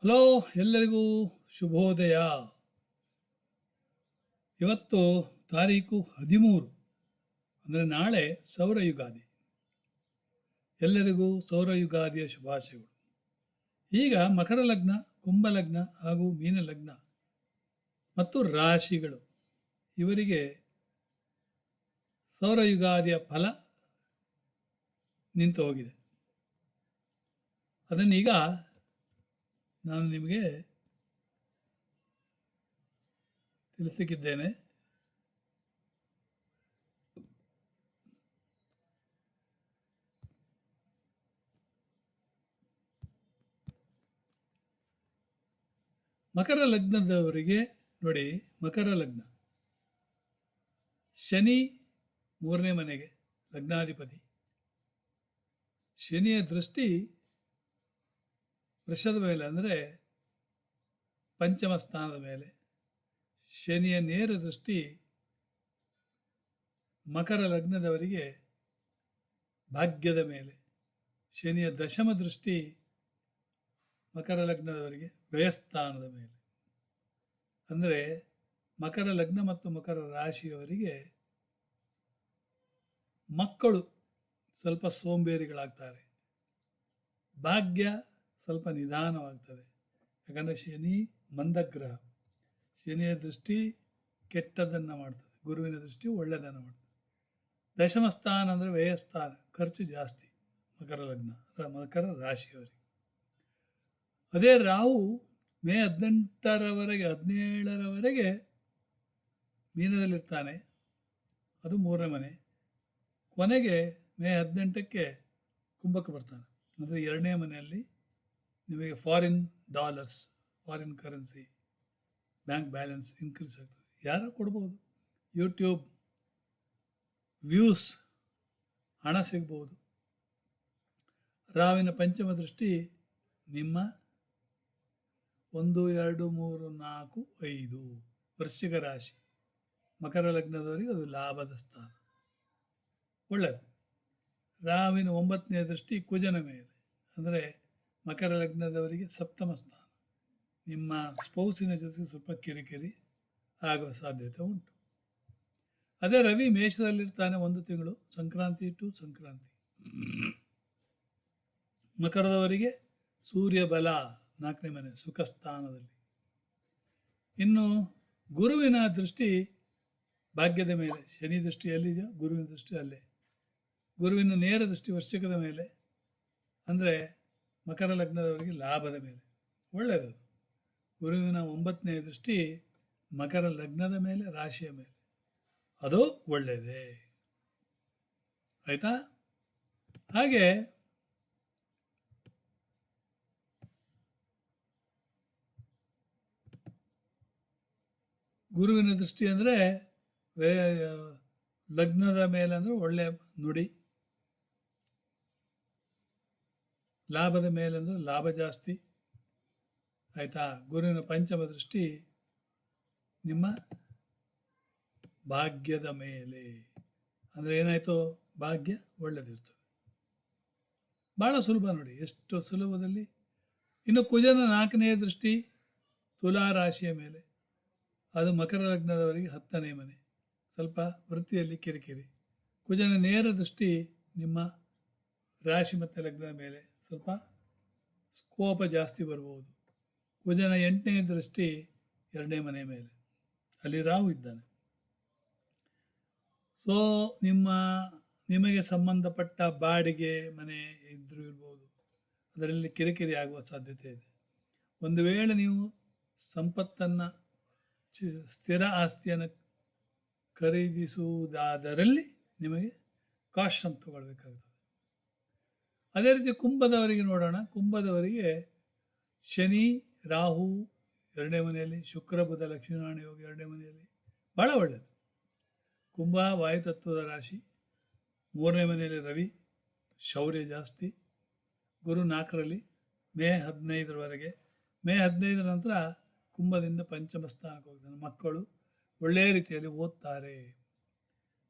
Hello, ಎಲ್ಲರಿಗೂ ಶುಭೋದಯ. ಇವತ್ತು ತಾರೀಕು 13, ಅಂದರೆ ನಾಳೆ ಸೌರ ಯುಗಾದಿ. ಎಲ್ಲರಿಗೂ ಸೌರ ಯುಗಾದಿಯ ಶುಭಾಶಯಗಳು. ಈಗ ಮಕರ ಲಗ್ನ, ಕುಂಭ ಲಗ್ನ ಹಾಗೂ ಮೀನ ಲಗ್ನ ಮತ್ತು ರಾಶಿಗಳು ಇವರಿಗೆ ಸೌರ ಯುಗಾದಿಯ ಫಲ ನಿಂತು ಹೋಗಿದೆ. ಅದನ್ನೀಗ ನಾನು ನಿಮಗೆ ತಿಳಿಸಲಿಕ್ಕಿದ್ದೇನೆ. ಮಕರ ಲಗ್ನದವರಿಗೆ ನೋಡಿ, ಮಕರ ಲಗ್ನ ಶನಿ 3ನೇ ಮನೆಗೆ ಲಗ್ನಾಧಿಪತಿ. ಶನಿಯ ದೃಷ್ಟಿ ವೃಷದ ಮೇಲೆ, ಅಂದರೆ ಪಂಚಮ ಸ್ಥಾನದ ಮೇಲೆ. ಶನಿಯ ನೇರ ದೃಷ್ಟಿ ಮಕರ ಲಗ್ನದವರಿಗೆ ಭಾಗ್ಯದ ಮೇಲೆ. ಶನಿಯ ದಶಮ ದೃಷ್ಟಿ ಮಕರ ಲಗ್ನದವರಿಗೆ ವ್ಯಯಸ್ಥಾನದ ಮೇಲೆ. ಅಂದರೆ ಮಕರ ಲಗ್ನ ಮತ್ತು ಮಕರ ರಾಶಿಯವರಿಗೆ ಮಕ್ಕಳು ಸ್ವಲ್ಪ ಸೋಂಬೇರಿಗಳಾಗ್ತಾರೆ, ಭಾಗ್ಯ ಸ್ವಲ್ಪ ನಿಧಾನವಾಗ್ತದೆ. ಯಾಕಂದರೆ ಶನಿ ಮಂದಗ್ರಹ. ಶನಿಯ ದೃಷ್ಟಿ ಕೆಟ್ಟದನ್ನು ಮಾಡ್ತದೆ, ಗುರುವಿನ ದೃಷ್ಟಿ ಒಳ್ಳೆಯದನ್ನು ಮಾಡ್ತದೆ. ದಶಮ ಸ್ಥಾನ ಅಂದರೆ ವ್ಯಯಸ್ಥಾನ, ಖರ್ಚು ಜಾಸ್ತಿ ಮಕರ ಲಗ್ನ ಮಕರ ರಾಶಿಯವರಿಗೆ. ಅದೇ ರಾಹು ಮೇ 18ರವರೆಗೆ 17ರವರೆಗೆ ಮೀನದಲ್ಲಿರ್ತಾನೆ, ಅದು 3ನೇ ಮನೆ. ಕೊನೆಗೆ ಮೇ 18ಕ್ಕೆ ಕುಂಭಕ್ಕೆ ಬರ್ತಾನೆ, ಅಂದರೆ 2ನೇ ಮನೆಯಲ್ಲಿ. ನಿಮಗೆ foreign dollars, foreign currency, bank balance increase ಆಗ್ತದೆ. ಯಾರೋ ಕೊಡ್ಬೋದು, ಯೂಟ್ಯೂಬ್ ವ್ಯೂಸ್, ಹಣ ಸಿಗ್ಬೋದು. ರಾವಿನ ಪಂಚಮ ದೃಷ್ಟಿ ನಿಮ್ಮ 1, 2, 3, 4, 5 ವೃಶ್ಚಿಕ ರಾಶಿ ಮಕರ ಲಗ್ನದವರಿಗೆ ಅದು ಲಾಭದ ಸ್ಥಾನ, ಒಳ್ಳೆಯದು. ರಾವಿನ 9ನೇ ದೃಷ್ಟಿ ಕುಜನ ಮೇಲೆ, ಅಂದರೆ ಮಕರ ಲಗ್ನದವರಿಗೆ ಸಪ್ತಮ ಸ್ಥಾನ. ನಿಮ್ಮ ಸ್ಪೌಸಿನ ಜೊತೆಗೆ ಸ್ವಲ್ಪ ಕಿರಿಕಿರಿ ಆಗುವ ಸಾಧ್ಯತೆ ಉಂಟು. ಅದೇ ರವಿ ಮೇಷದಲ್ಲಿರ್ತಾನೆ 1 ತಿಂಗಳು, ಸಂಕ್ರಾಂತಿ ಟು ಸಂಕ್ರಾಂತಿ. ಮಕರದವರಿಗೆ ಸೂರ್ಯ ಬಲ 4ನೇ ಮನೆ ಸುಖ ಸ್ಥಾನದಲ್ಲಿ. ಇನ್ನು ಗುರುವಿನ ದೃಷ್ಟಿ ಭಾಗ್ಯದ ಮೇಲೆ. ಶನಿ ದೃಷ್ಟಿ ಎಲ್ಲಿದೆಯೋ ಗುರುವಿನ ದೃಷ್ಟಿ ಅಲ್ಲೇ. ಗುರುವಿನ ನೇರ ದೃಷ್ಟಿ ವೃಶ್ಚಿಕದ ಮೇಲೆ, ಅಂದರೆ ಮಕರ ಲಗ್ನದವರಿಗೆ ಲಾಭದ ಮೇಲೆ, ಒಳ್ಳೆಯದು. ಗುರುವಿನ 9ನೇ ದೃಷ್ಟಿ ಮಕರ ಲಗ್ನದ ಮೇಲೆ, ರಾಶಿಯ ಮೇಲೆ, ಅದು ಒಳ್ಳೆಯದೇ. ಆಯಿತಾ? ಹಾಗೆ ಗುರುವಿನ ದೃಷ್ಟಿ ಅಂದರೆ ಲಗ್ನದ ಮೇಲೆ, ಅಂದರೆ ಒಳ್ಳೆಯ ನುಡಿ. ಲಾಭದ ಮೇಲೆ ಅಂದರೆ ಲಾಭ ಜಾಸ್ತಿ. ಆಯಿತಾ? ಗುರುವಿನ ಪಂಚಮ ದೃಷ್ಟಿ ನಿಮ್ಮ ಭಾಗ್ಯದ ಮೇಲೆ, ಅಂದರೆ ಏನಾಯಿತು, ಭಾಗ್ಯ ಒಳ್ಳೆಯದಿರ್ತದೆ. ಭಾಳ ಸುಲಭ ನೋಡಿ, ಎಷ್ಟು ಸುಲಭದಲ್ಲಿ. ಇನ್ನು ಕುಜನ 4ನೇ ದೃಷ್ಟಿ ತುಲಾ ರಾಶಿಯ ಮೇಲೆ, ಅದು ಮಕರ ಲಗ್ನದವರಿಗೆ 10ನೇ ಮನೆ, ಸ್ವಲ್ಪ ವೃತ್ತಿಯಲ್ಲಿ ಕಿರಿಕಿರಿ. ಕುಜನ ನೇರ ದೃಷ್ಟಿ ನಿಮ್ಮ ರಾಶಿ ಮತ್ತು ಲಗ್ನದ ಮೇಲೆ, ಸ್ವಲ್ಪ ಕೋಪ ಜಾಸ್ತಿ ಬರ್ಬೋದು. ಕುಜನ 8ನೇ ದೃಷ್ಟಿ 2ನೇ ಮನೆ ಮೇಲೆ, ಅಲ್ಲಿ ರಾಹು ಇದ್ದಾನೆ. ಸೊ ನಿಮಗೆ ಸಂಬಂಧಪಟ್ಟ ಬಾಡಿಗೆ ಮನೆ ಇದ್ದರೂ ಇರ್ಬೋದು, ಅದರಲ್ಲಿ ಕಿರಿಕಿರಿ ಆಗುವ ಸಾಧ್ಯತೆ ಇದೆ. ಒಂದು ವೇಳೆ ನೀವು ಸಂಪತ್ತನ್ನು, ಸ್ಥಿರ ಆಸ್ತಿಯನ್ನು ಖರೀದಿಸುವುದಾದರಲ್ಲಿ ನಿಮಗೆ ಕಾಶನ್ ತಗೊಳ್ಬೇಕಾಗ್ತದೆ. ಅದೇ ರೀತಿ ಕುಂಭದವರಿಗೆ ನೋಡೋಣ. ಕುಂಭದವರಿಗೆ ಶನಿ ರಾಹು 2ನೇ ಮನೆಯಲ್ಲಿ, ಶುಕ್ರ ಬುಧ ಲಕ್ಷ್ಮೀನಾರಾಯಣ ಯೋಗ 2ನೇ ಮನೆಯಲ್ಲಿ, ಭಾಳ ಒಳ್ಳೆಯದು. ಕುಂಭ ವಾಯುತತ್ವದ ರಾಶಿ. 3ನೇ ಮನೆಯಲ್ಲಿ ರವಿ, ಶೌರ್ಯ ಜಾಸ್ತಿ. ಗುರು 4ರಲ್ಲಿ ಮೇ 15ರವರೆಗೆ. ಮೇ 15ರ ನಂತರ ಕುಂಭದಿಂದ ಪಂಚಮ ಸ್ಥಾನಕ್ಕೆ ಹೋಗ್ತಾನೆ. ಮಕ್ಕಳು ಒಳ್ಳೆಯ ರೀತಿಯಲ್ಲಿ ಓದ್ತಾರೆ,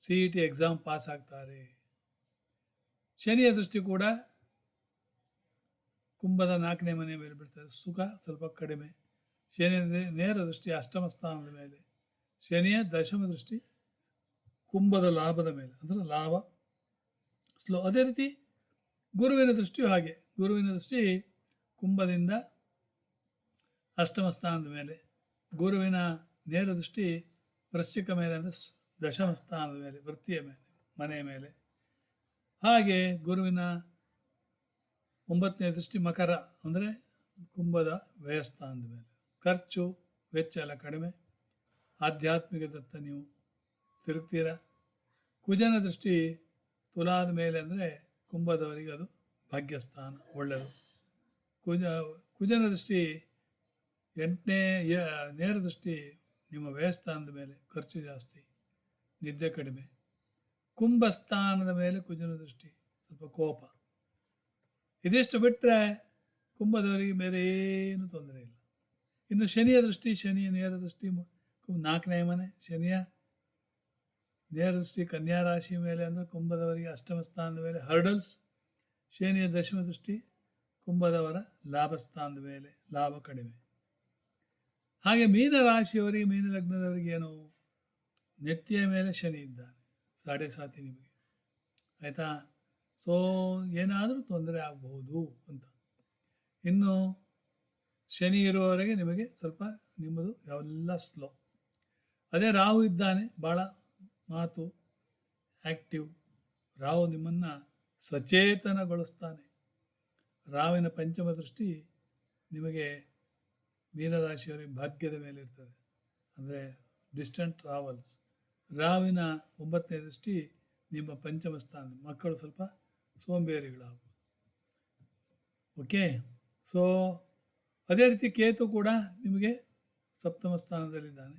CET ಎಕ್ಸಾಮ್ ಪಾಸ್ ಆಗ್ತಾರೆ. ಶನಿಯ ದೃಷ್ಟಿ ಕೂಡ ಕುಂಭದ 4ನೇ ಮನೆಯ ಮೇಲೆ ಬೀಳ್ತದೆ. ಸುಖ ಸ್ವಲ್ಪ ಕಡಿಮೆ. ಶನಿಯ ನೇರ ದೃಷ್ಟಿ ಅಷ್ಟಮ ಸ್ಥಾನದ ಮೇಲೆ, ಶನಿಯ ದಶಮ ದೃಷ್ಟಿ ಕುಂಭದ ಲಾಭದ ಮೇಲೆ, ಅಂದರೆ ಲಾಭ ಸ್ಲೋ. ಅದೇ ರೀತಿ ಗುರುವಿನ ದೃಷ್ಟಿಯೂ ಹಾಗೆ. ಗುರುವಿನ ದೃಷ್ಟಿ ಕುಂಭದಿಂದ ಅಷ್ಟಮ ಸ್ಥಾನದ ಮೇಲೆ, ಗುರುವಿನ ನೇರ ದೃಷ್ಟಿ ವೃಶ್ಚಿಕ ಮೇಲೆ, ಅಂದರೆ ದಶಮ ಸ್ಥಾನದ ಮೇಲೆ, ವೃತ್ತಿಯ ಮೇಲೆ, ಮನೆಯ ಮೇಲೆ. ಹಾಗೆ ಗುರುವಿನ 9ನೇ ದೃಷ್ಟಿ ಮಕರ, ಅಂದರೆ ಕುಂಭದ ವ್ಯಯಸ್ಥಾನದ ಮೇಲೆ. ಖರ್ಚು ವೆಚ್ಚ ಎಲ್ಲ ಕಡಿಮೆ, ಆಧ್ಯಾತ್ಮಿಕದತ್ತ ನೀವು ತಿರುಗ್ತೀರ. ಕುಜನ ದೃಷ್ಟಿ ತುಲಾದ ಮೇಲೆ, ಅಂದರೆ ಕುಂಭದವರಿಗೆ ಅದು ಭಾಗ್ಯಸ್ಥಾನ, ಒಳ್ಳೆಯದು. ಕುಜನ ದೃಷ್ಟಿ 8ನೇ ನೇರ ದೃಷ್ಟಿ ನಿಮ್ಮ ವ್ಯಯಸ್ಥಾನದ ಮೇಲೆ, ಖರ್ಚು ಜಾಸ್ತಿ, ನಿದ್ದೆ ಕಡಿಮೆ. ಕುಂಭಸ್ಥಾನದ ಮೇಲೆ ಕುಜನ ದೃಷ್ಟಿ, ಸ್ವಲ್ಪ ಕೋಪ. ಇದಿಷ್ಟು ಬಿಟ್ಟರೆ ಕುಂಭದವರಿಗೆ ಬೇರೆ ಏನು ತೊಂದರೆ ಇಲ್ಲ. ಇನ್ನು ಶನಿಯ ದೃಷ್ಟಿ, ಶನಿಯ ನೇರ ದೃಷ್ಟಿ 4ನೇ ಮನೆ, ಶನಿಯ ನೇರ ದೃಷ್ಟಿ ಕನ್ಯಾ ರಾಶಿ ಮೇಲೆ, ಅಂದರೆ ಕುಂಭದವರಿಗೆ ಅಷ್ಟಮ ಸ್ಥಾನದ ಮೇಲೆ ಹರ್ಡಲ್ಸ್. ಶನಿಯ ದಶಮ ದೃಷ್ಟಿ ಕುಂಭದವರ ಲಾಭಸ್ಥಾನದ ಮೇಲೆ, ಲಾಭ ಕಡಿಮೆ. ಹಾಗೆ ಮೀನ ರಾಶಿಯವರಿಗೆ, ಮೀನ ಲಗ್ನದವರಿಗೆ ಏನು, ನೆತ್ತಿಯ ಮೇಲೆ ಶನಿ ಇದ್ದಾನೆ, 7.5 ನಿಮಗೆ, ಆಯಿತಾ. ಸೊ ಏನಾದರೂ ತೊಂದರೆ ಆಗಬಹುದು ಅಂತ. ಇನ್ನು ಶನಿ ಇರುವವರೆಗೆ ನಿಮಗೆ ಸ್ವಲ್ಪ ನಿಮ್ಮದು ಎಲ್ಲ ಸ್ಲೋ. ಅದೇ ರಾಹು ಇದ್ದಾನೆ, ಭಾಳ ಮಾತು ಆ್ಯಕ್ಟಿವ್. ರಾಹು ನಿಮ್ಮನ್ನು ಸಚೇತನಗೊಳಿಸ್ತಾನೆ. ರಾಹುವಿನ ಪಂಚಮ ದೃಷ್ಟಿ ನಿಮಗೆ ಮೀನರಾಶಿಯವರಿಗೆ ಭಾಗ್ಯದ ಮೇಲೆ ಇರ್ತದೆ, ಅಂದರೆ ಡಿಸ್ಟೆಂಟ್ ಟ್ರಾವೆಲ್ಸ್. ರಾಹುವಿನ 9ನೇ ದೃಷ್ಟಿ ನಿಮ್ಮ ಪಂಚಮ ಸ್ಥಾನ, ಮಕ್ಕಳು ಸ್ವಲ್ಪ ಸೋಂಬೇರಿಗಳಾಗ್ಬೋದು. ಓಕೆ. ಸೊ ಅದೇ ರೀತಿ ಕೇತು ಕೂಡ ನಿಮಗೆ ಸಪ್ತಮ ಸ್ಥಾನದಲ್ಲಿದ್ದಾನೆ.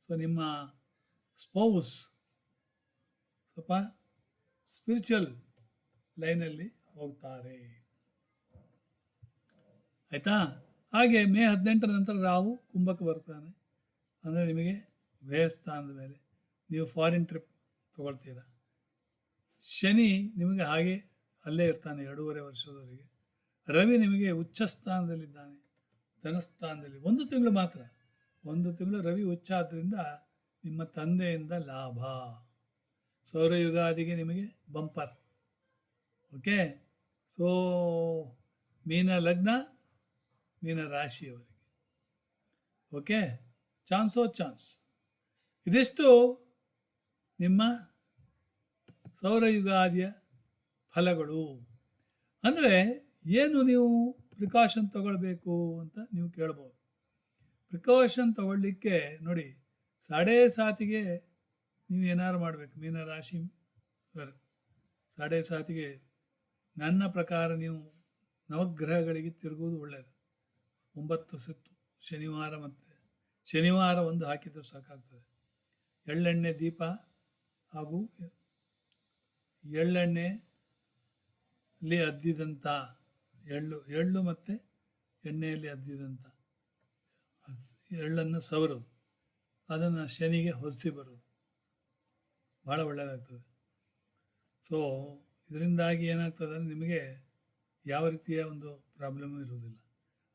ಸೊ ನಿಮ್ಮ ಸ್ಪೌಸ್ ಸ್ವಲ್ಪ ಸ್ಪಿರಿಚುವಲ್ ಲೈನಲ್ಲಿ ಹೋಗ್ತಾರೆ, ಆಯಿತಾ. ಹಾಗೆ ಮೇ 18ರ ನಂತರ ರಾಹು ಕುಂಭಕ್ಕೆ ಬರ್ತಾನೆ, ಅಂದರೆ ನಿಮಗೆ ವ್ಯಯಸ್ಥಾನದ ಮೇಲೆ, ನೀವು ಫಾರಿನ್ ಟ್ರಿಪ್ ತೊಗೊಳ್ತೀರ. ಶನಿ ನಿಮಗೆ ಹಾಗೆ ಅಲ್ಲೇ ಇರ್ತಾನೆ 2.5 ವರ್ಷದವರೆಗೆ. ರವಿ ನಿಮಗೆ ಉಚ್ಚ ಸ್ಥಾನದಲ್ಲಿದ್ದಾನೆ, ಧನಸ್ಥಾನದಲ್ಲಿ. 1 ತಿಂಗಳು ಮಾತ್ರ, 1 ತಿಂಗಳು ರವಿ ಉಚ್ಚ ಆದ್ದರಿಂದ ನಿಮ್ಮ ತಂದೆಯಿಂದ ಲಾಭ. ಸೌರ ಯುಗಾದಿಗೆ ನಿಮಗೆ ಬಂಪರ್. ಓಕೆ. ಸೊ ಮೀನ ಲಗ್ನ, ಮೀನ ರಾಶಿಯವರಿಗೆ ಓಕೆ, ಚಾನ್ಸ್. ಇದಿಷ್ಟು ನಿಮ್ಮ ಸೌರ ಯುಗಾದಿಯ ಫಲಗಳು. ಅಂದರೆ ಏನು ನೀವು ಪ್ರಿಕಾಷನ್ ತಗೊಳ್ಬೇಕು ಅಂತ ನೀವು ಕೇಳ್ಬೋದು. ಪ್ರಿಕಾಷನ್ ತಗೊಳ್ಳಿಕ್ಕೆ ನೋಡಿ, 7.5ಗೆ ನೀವು ಏನಾರು ಮಾಡಬೇಕು. ಮೀನ ರಾಶಿ 7.5ಗೆ ನನ್ನ ಪ್ರಕಾರ ನೀವು ನವಗ್ರಹಗಳಿಗೆ ತಿರುಗುವುದು ಒಳ್ಳೆಯದು. 9 ಸುತ್ತು ಶನಿವಾರ ಒಂದು ಹಾಕಿದರೂ ಸಾಕಾಗ್ತದೆ. ಎಳ್ಳೆಣ್ಣೆ ದೀಪ ಹಾಗೂ ಎಳ್ಳೆಣ್ಣೆಯಲ್ಲಿ ಅದ್ದಿದಂಥ ಎಳ್ಳು ಮತ್ತು ಎಣ್ಣೆಯಲ್ಲಿ ಅದ್ದಿದಂಥ ಎಳ್ಳನ್ನು ಸವರೋದು, ಅದನ್ನು ಶನಿಗೆ ಹೊದಿಸಿ ಬರೋದು ಭಾಳ ಒಳ್ಳೆಯದಾಗ್ತದೆ. ಸೊ ಇದರಿಂದಾಗಿ ಏನಾಗ್ತದೆ ಅಂದರೆ ನಿಮಗೆ ಯಾವ ರೀತಿಯ ಒಂದು ಪ್ರಾಬ್ಲಮ್ಮು ಇರುವುದಿಲ್ಲ.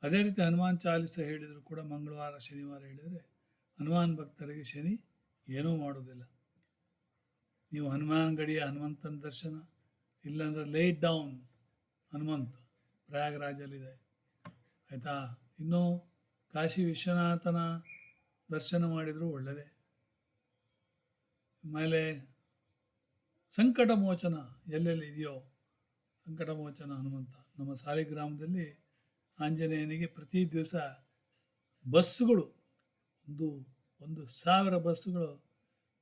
ಅದೇ ರೀತಿ ಹನುಮಾನ್ ಚಾಲಿಸ ಹೇಳಿದರೂ ಕೂಡ ಮಂಗಳವಾರ ಶನಿವಾರ ಹೇಳಿದರೆ ಹನುಮಾನ್ ಭಕ್ತರಿಗೆ ಶನಿ ಏನೂ ಮಾಡೋದಿಲ್ಲ. ನೀವು ಹನುಮಾನ್ ಗಡಿಯ ಹನುಮಂತನ ದರ್ಶನ, ಇಲ್ಲಾಂದರೆ ಲೈಟ್ ಡೌನ್ ಹನುಮಂತ ಪ್ರಯಾಗರಾಜಲ್ಲಿದೆ, ಆಯಿತಾ. ಇನ್ನು ಕಾಶಿ ವಿಶ್ವನಾಥನ ದರ್ಶನ ಮಾಡಿದರೂ ಒಳ್ಳೆಯದೇ. ಆಮೇಲೆ ಸಂಕಟ ಮೋಚನ ಎಲ್ಲೆಲ್ಲಿ ಇದೆಯೋ, ಸಂಕಟ ಮೋಚನ ಹನುಮಂತ ನಮ್ಮ ಸಾಲಿಗ್ರಾಮದಲ್ಲಿ ಆಂಜನೇಯನಿಗೆ ಪ್ರತಿ ದಿವಸ ಬಸ್ಸುಗಳು 1,000 ಬಸ್ಸುಗಳು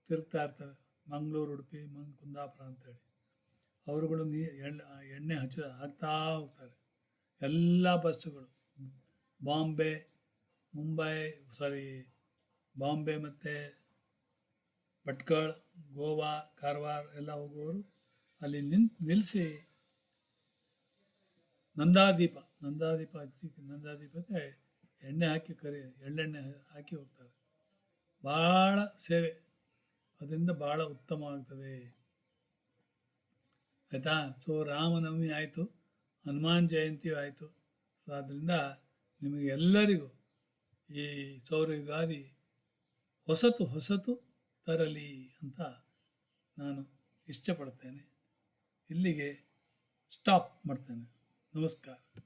ತಿರುಗ್ತಾ ಇರ್ತವೆ. ಮಂಗಳೂರು, ಉಡುಪಿ, ಕುಂದಾಪುರ ಅಂತೇಳಿ ಅವರುಗಳು ಎಣ್ಣೆ ಹಾಕ್ತಾ ಹೋಗ್ತಾರೆ. ಎಲ್ಲ ಬಸ್ಸುಗಳು ಬಾಂಬೆ ಮತ್ತು ಭಟ್ಕಳ, ಗೋವಾ, ಕಾರವಾರ ಎಲ್ಲ ಹೋಗುವವರು ಅಲ್ಲಿ ನಿಲ್ಲಿಸಿ ನಂದಾದೀಪ ಹಚ್ಚಿ ನಂದಾದೀಪಕ್ಕೆ ಎಣ್ಣೆ ಹಾಕಿ ಎಳ್ಳೆಣ್ಣೆ ಹಾಕಿ ಹೋಗ್ತಾರೆ. ಭಾಳ ಸೇವೆ, ಅದರಿಂದ ಭಾಳ ಉತ್ತಮವಾಗ್ತದೆ, ಆಯಿತಾ. ಸೊ ರಾಮನವಮಿ ಆಯಿತು. ಹನುಮಾನ್ ಜಯಂತಿಯೂ ಆಯಿತು. ಸೊ ಆದ್ದರಿಂದ ನಿಮಗೆ ಎಲ್ಲರಿಗೂ ಈ ಸೌರ ಯುಗಾದಿ ಹೊಸತು ತರಲಿ ಅಂತ ನಾನು ಇಷ್ಟಪಡ್ತೇನೆ. ಇಲ್ಲಿಗೆ ಸ್ಟಾಪ್ ಮಾಡ್ತೇನೆ. ನಮಸ್ಕಾರ.